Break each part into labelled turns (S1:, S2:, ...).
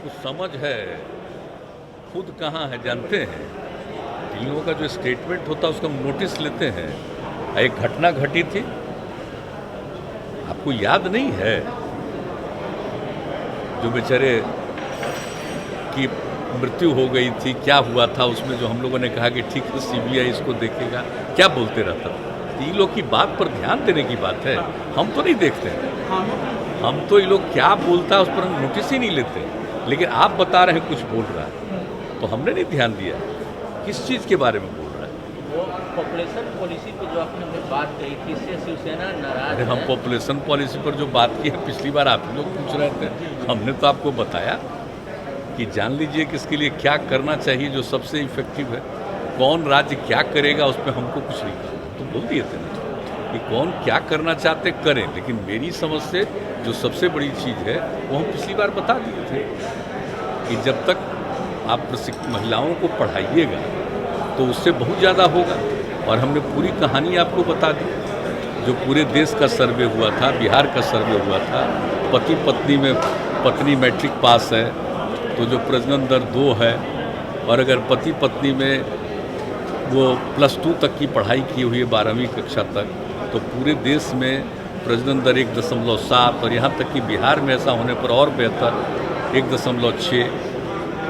S1: कुछ समझ है खुद कहाँ है जानते हैं। इन लोगों का जो स्टेटमेंट होता है उसका हम नोटिस लेते हैं। एक घटना घटी थी, आपको याद नहीं है, जो बेचारे की मृत्यु हो गई थी, क्या हुआ था उसमें, जो हम लोगों ने कहा कि ठीक है सीबीआई इसको देखेगा, क्या बोलते रहता था। इन लोग की बात पर ध्यान देने की बात है, हम तो नहीं देखते हैं। हम तो ये लोग क्या बोलता है उस पर हम नोटिस ही नहीं लेते। लेकिन आप बता रहे हैं कुछ बोल रहा है तो हमने नहीं ध्यान दिया किस चीज़ के बारे में बोल रहा है।
S2: वो पॉपुलेशन पॉलिसी पे जो आपने बात कही थी, इससे शिवसेना नाराज
S1: अरे हम पॉपुलेशन पॉलिसी पर जो बात की है पिछली बार आप लोग पूछ रहे थे, हमने तो आपको बताया कि जान लीजिए कि इसके लिए क्या करना चाहिए जो सबसे इफेक्टिव है। कौन राज्य क्या करेगा उस पर हमको कुछ नहीं करना, तो बोल दिए थे ना कि कौन क्या करना चाहते करें। लेकिन मेरी समझ से जो सबसे बड़ी चीज़ है वो हम पिछली बार बता दिए थे कि जब तक आप महिलाओं को पढ़ाइएगा तो उससे बहुत ज़्यादा होगा। और हमने पूरी कहानी आपको बता दी, जो पूरे देश का सर्वे हुआ था, बिहार का सर्वे हुआ था। पति पत्नी में पत्नी मैट्रिक पास है तो जो प्रजनन दर 2 है, और अगर पति पत्नी में वो +2 तक की पढ़ाई की हुई है 12वीं कक्षा तक, तो पूरे देश में प्रजनन दर 1.7, और यहाँ तक कि बिहार में ऐसा होने पर और बेहतर 1.6।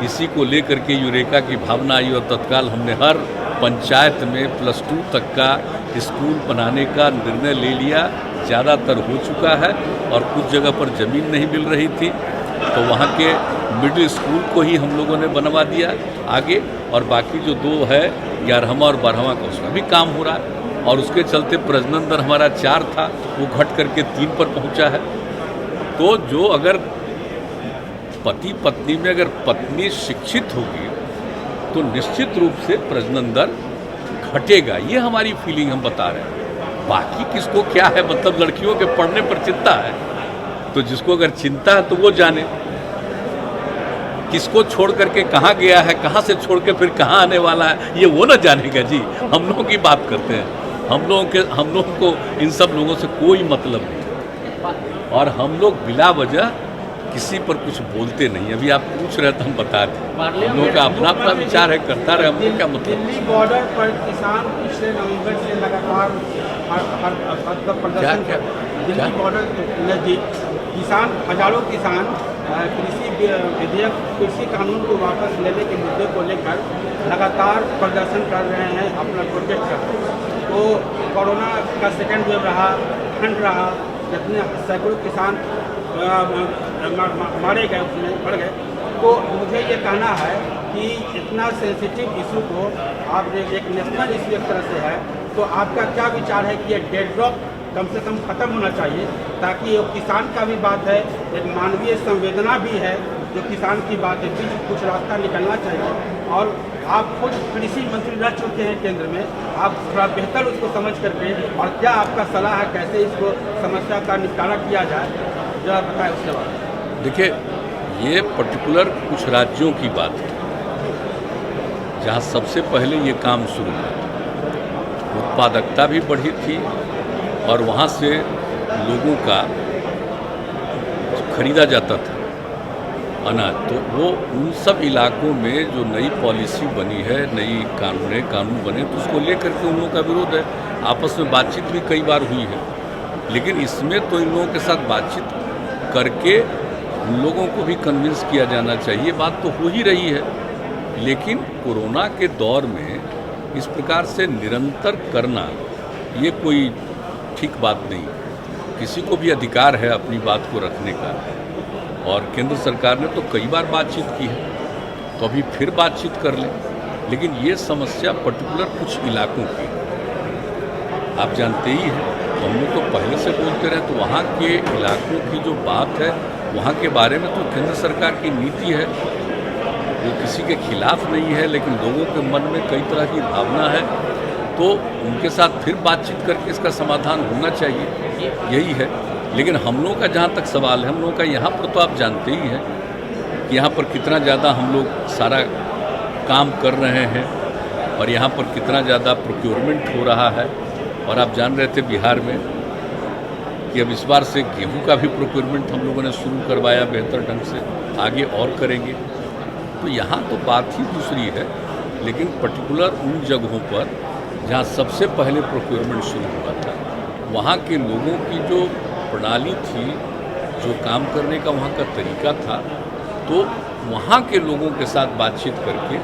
S1: इसी को लेकर के यूरेका की भावना आई और तत्काल हमने हर पंचायत में +2 तक का स्कूल बनाने का निर्णय ले लिया। ज़्यादातर हो चुका है और कुछ जगह पर ज़मीन नहीं मिल रही थी तो वहाँ के मिडिल स्कूल को ही हम लोगों ने बनवा दिया आगे, और बाकी जो 2 है 11वां और 12वां का उसमें भी काम हो रहा है। और उसके चलते प्रजनन दर हमारा 4 था, वो घट करके 3 पर पहुँचा है। तो जो अगर पति पत्नी में अगर पत्नी शिक्षित होगी तो निश्चित रूप से प्रजनन दर घटेगा, ये हमारी फीलिंग हम बता रहे हैं। बाकी किसको क्या है, मतलब लड़कियों के पढ़ने पर चिंता है तो जिसको अगर चिंता है तो वो जाने, किसको छोड़ करके कहाँ गया है, कहाँ से छोड़ के फिर कहाँ आने वाला है, ये वो ना जानेगा जी। हम लोगों की बात करते हैं, हम लोगों को इन सब लोगों से कोई मतलब नहीं, और हम लोग बिला वजह किसी पर कुछ बोलते नहीं। अभी आप पूछ रहे थे हम बता दें, हम लोगों का अपना अपना विचार है, करता रहे, हमको क्या मतलब।
S3: दिल्ली बॉर्डर पर किसान पिछले नवंबर से लगातार प्रदर्शन दिल्ली बॉर्डर नजदीक किसान, हजारों किसान कृषि विधेयक, कृषि कानून को वापस लेने के मुद्दे को लेकर लगातार प्रदर्शन कर रहे हैं, अपना प्रोटेस्ट कर रहे हैं। तो कोरोना का सेकेंड वेव रहा, ठंड रहा, जितने सैकड़ों किसान मारे गए, उसमें बढ़ गए। तो मुझे ये कहना है कि इतना सेंसिटिव इशू को आप एक नेशनल इशू एक तरह से है, तो आपका क्या विचार है कि ये डेडलॉक कम से कम ख़त्म होना चाहिए, ताकि ये किसान का भी बात है, एक मानवीय संवेदना भी है, जो किसान की बात है, बीच कुछ रास्ता निकलना चाहिए। और आप खुद कृषि मंत्री रह चुके हैं केंद्र में, आप थोड़ा बेहतर उसको समझ करके, और क्या आपका सलाह है कैसे इसको समस्या का निपटारा किया जाए, जरा बताएं उसके बाद।
S1: देखिए, ये पर्टिकुलर कुछ राज्यों की बात है जहाँ सबसे पहले ये काम शुरू हुआ, उत्पादकता भी बढ़ी थी और वहाँ से लोगों का खरीदा जाता था अनाज। तो वो उन सब इलाकों में जो नई पॉलिसी बनी है, नई कानून बने, तो उसको लेकर के उन लोगों का विरोध है। आपस में बातचीत भी कई बार हुई है, लेकिन इसमें तो इन लोगों के साथ बातचीत करके उन लोगों को भी कन्विंस किया जाना चाहिए। बात तो हो ही रही है, लेकिन कोरोना के दौर में इस प्रकार से निरंतर करना ये कोई ठीक बात नहीं। किसी को भी अधिकार है अपनी बात को रखने का, और केंद्र सरकार ने तो कई बार बातचीत की है, तो अभी फिर बातचीत कर लें। लेकिन ये समस्या पर्टिकुलर कुछ इलाकों की, आप जानते ही हैं, तो हम लोग तो पहले से बोलते रहे, तो वहाँ के इलाकों की जो बात है वहाँ के बारे में तो केंद्र सरकार की नीति है, वो किसी के खिलाफ नहीं है, लेकिन लोगों के मन में कई तरह की भावना है, तो उनके साथ फिर बातचीत करके इसका समाधान होना चाहिए, यही है। लेकिन हम लोगों का जहाँ तक सवाल है, हम लोगों का यहाँ पर तो आप जानते ही हैं कि यहाँ पर कितना ज़्यादा हम लोग सारा काम कर रहे हैं, और यहाँ पर कितना ज़्यादा प्रोक्योरमेंट हो रहा है। और आप जान रहे थे बिहार में कि अब इस बार से गेहूं का भी प्रोक्योरमेंट हम लोगों ने शुरू करवाया बेहतर ढंग से, आगे और करेंगे। तो यहाँ तो बात ही दूसरी है, लेकिन पर्टिकुलर उन जगहों पर जहाँ सबसे पहले प्रोक्योरमेंट शुरू हुआ था, वहाँ के लोगों की जो प्रणाली थी, जो काम करने का वहाँ का तरीका था, तो वहाँ के लोगों के साथ बातचीत करके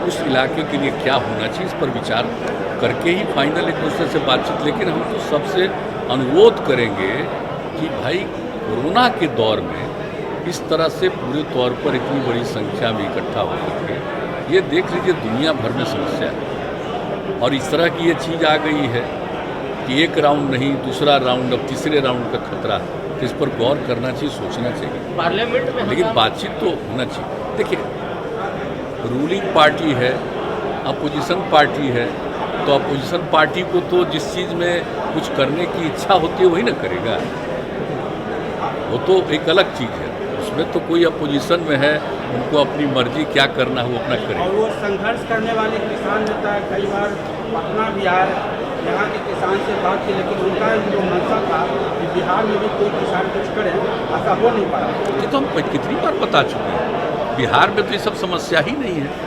S1: उस इलाके के लिए क्या होना चाहिए, इस पर विचार करके ही फाइनल एक दूसरे से बातचीत। लेकिन हम तो सबसे अनुरोध करेंगे कि भाई कोरोना के दौर में इस तरह से पूरे तौर पर इतनी बड़ी संख्या में इकट्ठा होकर के, ये देख लीजिए दुनिया भर में समस्या है, और इस तरह की ये चीज़ आ गई है कि एक राउंड नहीं, दूसरा राउंड, अब तीसरे राउंड का खतरा, तो इस पर गौर करना चाहिए, सोचना चाहिए
S2: पार्लियामेंट में।
S1: लेकिन बातचीत तो होना चाहिए। देखिए, रूलिंग पार्टी है, अपोजिशन पार्टी है, तो अपोजिशन पार्टी को तो जिस चीज़ में कुछ करने की इच्छा होती है वही ना करेगा, वो तो एक अलग चीज़ है। उसमें तो कोई अपोजिशन में है, उनको अपनी मर्जी क्या करना है वो अपना
S3: और
S1: करें।
S3: वो संघर्ष करने वाले किसान नेता कई बार पटना भी आए, यहाँ के किसान से बात की, लेकिन उनका जो मंशा था कि बिहार में भी कोई किसान कुछ करे, ऐसा हो नहीं पाया।
S1: ये तो हम कितनी बार बता चुके हैं, बिहार में तो ये सब समस्या ही नहीं है।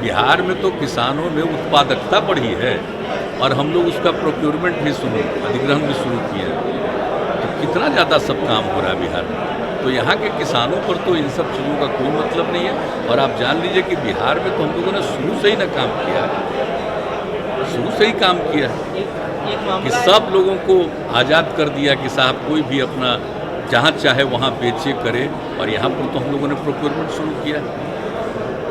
S1: बिहार में तो किसानों में उत्पादकता बढ़ी है, और हम लोग उसका प्रोक्योरमेंट भी शुरू, अधिग्रहण भी शुरू किए हैं, तो कितना ज़्यादा सब काम हो रहा है बिहार में। तो यहाँ के किसानों पर तो इन सब चीज़ों का कोई मतलब नहीं है। और आप जान लीजिए कि बिहार में तो हम लोगों ने शुरू से ही ना काम किया है, शुरू से ही काम किया है
S2: एक
S1: कि
S2: मामला
S1: सब लोगों को आज़ाद कर दिया कि साहब कोई भी अपना जहाँ चाहे वहाँ बेचे करे, और यहाँ पर तो हम लोगों ने प्रोक्योरमेंट शुरू किया।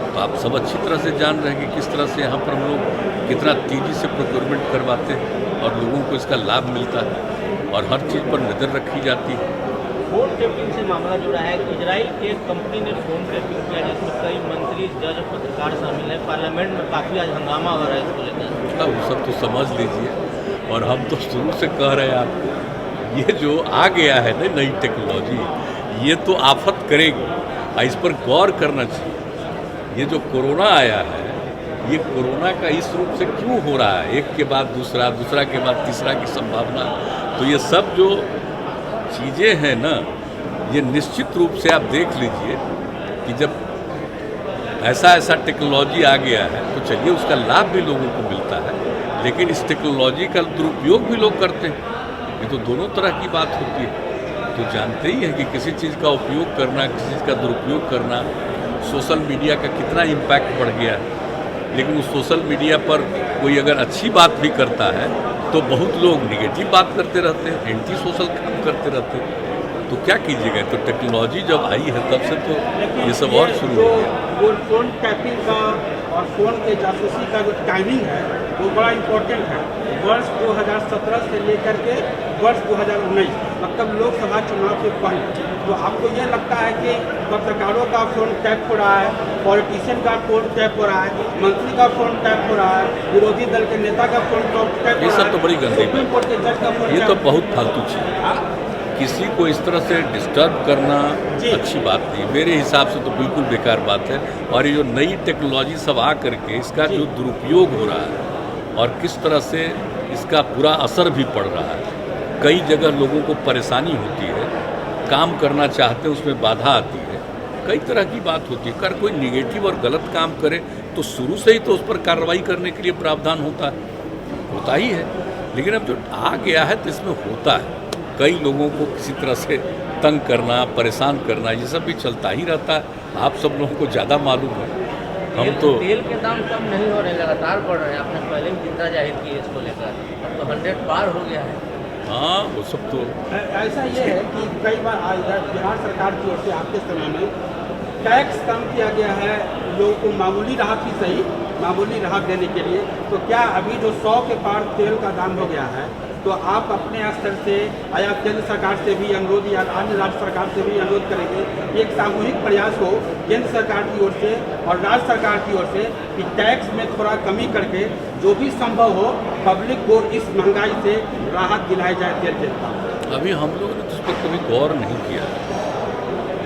S1: तो आप सब अच्छी तरह से जान रहे हैं कि किस तरह से यहाँ पर हम लोग कितना तेज़ी से प्रोक्योरमेंट करवाते हैं और लोगों को इसका लाभ मिलता है, और हर चीज़ पर नज़र रखी जाती है।
S2: फोन टैपिंग से मामला जुड़ा है। इजराइल की एक कंपनी ने फोन टैपिंग किया, जिसमें कई मंत्री, जज, पत्रकार शामिल है। पार्लियामेंट में काफ़ी आज हंगामा हो रहा है इसको लेकर।
S1: वो सब तो समझ लीजिए, और हम तो शुरू से कह रहे हैं आपको, ये जो आ गया है ना नई टेक्नोलॉजी, ये तो आफत करेगी, और इस पर गौर करना चाहिए। ये जो कोरोना आया है, ये कोरोना का इस रूप से क्यों हो रहा है, एक के बाद दूसरा, दूसरा के बाद तीसरा की संभावना। तो ये सब जो चीज़ें हैं ना, ये निश्चित रूप से आप देख लीजिए कि जब ऐसा टेक्नोलॉजी आ गया है, तो चलिए उसका लाभ भी लोगों को मिलता है, लेकिन इस टेक्नोलॉजी का दुरुपयोग भी लोग करते हैं। ये तो दोनों तरह की बात होती है। तो जानते ही हैं कि किसी चीज़ का उपयोग करना, किसी चीज़ का दुरुपयोग करना, सोशल मीडिया का कितना इम्पैक्ट बढ़ गया है। लेकिन उस सोशल मीडिया पर कोई अगर अच्छी बात भी करता है, तो बहुत लोग निगेटिव बात करते रहते हैं, एंटी सोशल काम करते रहते हैं। तो क्या कीजिएगा, तो टेक्नोलॉजी जब आई है तब से तो ये सब और शुरू हो गया।
S3: वो फोन टैपिंग का और फोन के जासूसी का जो टाइमिंग है, वो बड़ा इम्पोर्टेंट है। वर्ष 2017 से लेकर के वर्ष 2019, मतलब लोकसभा चुनाव से पहले। तो आपको ये लगता है कि पत्रकारों का फोन टैप हो रहा है, पॉलिटिशियन का फोन टैप हो रहा है, मंत्री का फोन टैप हो रहा है, विरोधी दल के नेता का फोन टैप हो रहा है,
S1: ये सब तो बड़ी गंदी
S3: सुप्रीम कोर्ट के जज का फोन
S1: ये तो बहुत फालतू चीज़ है। किसी को इस तरह से डिस्टर्ब करना अच्छी बात नहीं, मेरे हिसाब से तो बिल्कुल बेकार बात है। और ये जो नई टेक्नोलॉजी सब आ करके इसका जो दुरुपयोग हो रहा है, और किस तरह से इसका बुरा असर भी पड़ रहा है, कई जगह लोगों को परेशानी होती है, काम करना चाहते हैं उसमें बाधा आती है, कई तरह की बात होती है। अगर कोई निगेटिव और गलत काम करे तो शुरू से ही तो उस पर कार्रवाई करने के लिए प्रावधान होता ही है। लेकिन अब जो आ गया है तो इसमें होता है, कई लोगों को किसी तरह से तंग करना, परेशान करना, ये सब भी चलता ही रहता है। आप सब लोगों को ज़्यादा मालूम है। हम तो
S2: तेल के दाम कम नहीं हो रहे, लगातार बढ़ रहे हैं। आपने पहले भी चिंता जाहिर की है इसको लेकर, अब तो 100 पार हो गया है।
S1: हाँ, वो सब तो
S3: ऐसा ये है कि कई बार इधर बिहार सरकार की ओर से आपके समय में टैक्स कम किया गया है, लोगों को मामूली राहत ही सही, मामूली राहत देने के लिए। तो क्या अभी जो 100 के पार तेल का दाम हो गया है, तो आप अपने स्तर से या केंद्र सरकार से भी अनुरोध या अन्य राज्य सरकार से भी अनुरोध करेंगे कि एक सामूहिक प्रयास हो केंद्र सरकार की ओर से और राज्य सरकार की ओर से कि टैक्स में थोड़ा कमी करके जो भी संभव हो पब्लिक को इस महंगाई से राहत दिलाई जाए तेल का।
S1: अभी हम लोगों ने उस पर कभी गौर नहीं किया।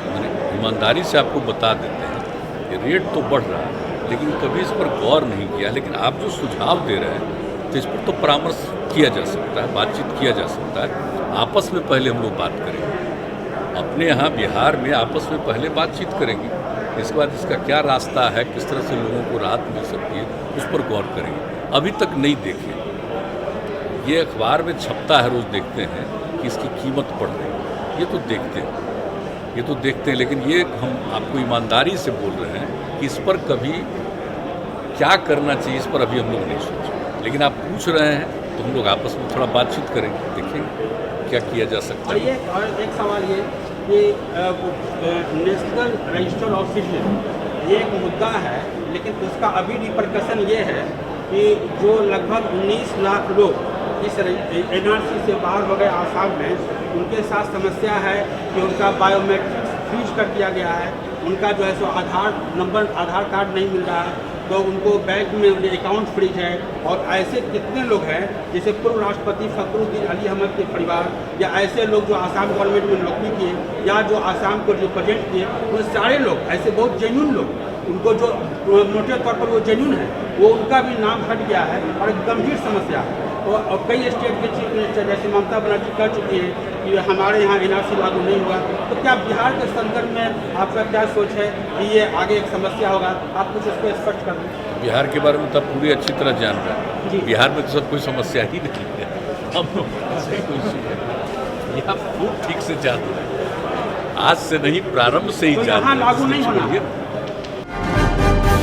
S1: मैंने ईमानदारी से आपको बता देते हैं कि रेट तो बढ़ रहा है, लेकिन कभी इस पर गौर नहीं किया। लेकिन आप जो सुझाव दे रहे हैं तो इस पर तो परामर्श किया जा सकता है, बातचीत किया जा सकता है। आपस में पहले हम लोग बात करेंगे, अपने यहाँ बिहार में आपस में पहले बातचीत करेंगे, इसके बाद इसका क्या रास्ता है, किस तरह से लोगों को राहत मिल सकती है, उस पर गौर करेंगे। अभी तक नहीं देखे, ये अखबार में छपता है, रोज़ देखते हैं कि इसकी कीमत बढ़ रही है, ये तो देखते हैं, लेकिन ये हम आपको ईमानदारी से बोल रहे हैं कि इस पर कभी क्या करना चाहिए, इस पर अभी हम लोग नहीं सोचे, लेकिन आप पूछ रहे हैं तो हम लोग आपस में थोड़ा बातचीत करेंगे, देखेंगे क्या किया जा सकता है।
S3: और एक सवाल ये कि नेशनल रजिस्टर ऑफ सिटीजन ये एक मुद्दा है, लेकिन उसका अभी रिपरकशन ये है कि जो लगभग 19 लाख लोग इस NRC से बाहर हो गए आसाम में, उनके साथ समस्या है कि उनका बायोमेट्रिक्स फ्रीज कर दिया गया है, उनका जो है सो आधार कार्ड नहीं मिल रहा है, तो उनको बैंक में उनके अकाउंट फ्रीज है। और ऐसे कितने लोग हैं, जैसे पूर्व राष्ट्रपति फखरुद्दीन अली अहमद के परिवार, या ऐसे लोग जो आसाम गवर्नमेंट में नौकरी किए या जो आसाम को रिप्रेजेंट किए, वो सारे लोग ऐसे बहुत जेन्युइन लोग, उनको जो मोटे तौर पर वो जेन्युइन है, वो उनका भी नाम हट गया है और एक गंभीर समस्या है। और कई स्टेट के चीफ मिनिस्टर जैसे ममता बनर्जी कह चुकी हैं कि हमारे यहाँ NRC लागू नहीं हुआ, तो क्या बिहार के संदर्भ में आपका क्या सोच है कि ये आगे एक समस्या होगा? आप कुछ उसको स्पष्ट कर दें।
S1: बिहार के बारे में तब पूरी अच्छी तरह जान रहे हैं, बिहार में तो सब कोई समस्या ही नहीं है, हम लोग से कोई सुने, ये आप खूब ठीक से जान रहे हैं, आज से नहीं प्रारंभ से ही
S3: तो
S1: जान
S3: यहाँ
S1: रहे हैं।
S3: लागू नहीं होना।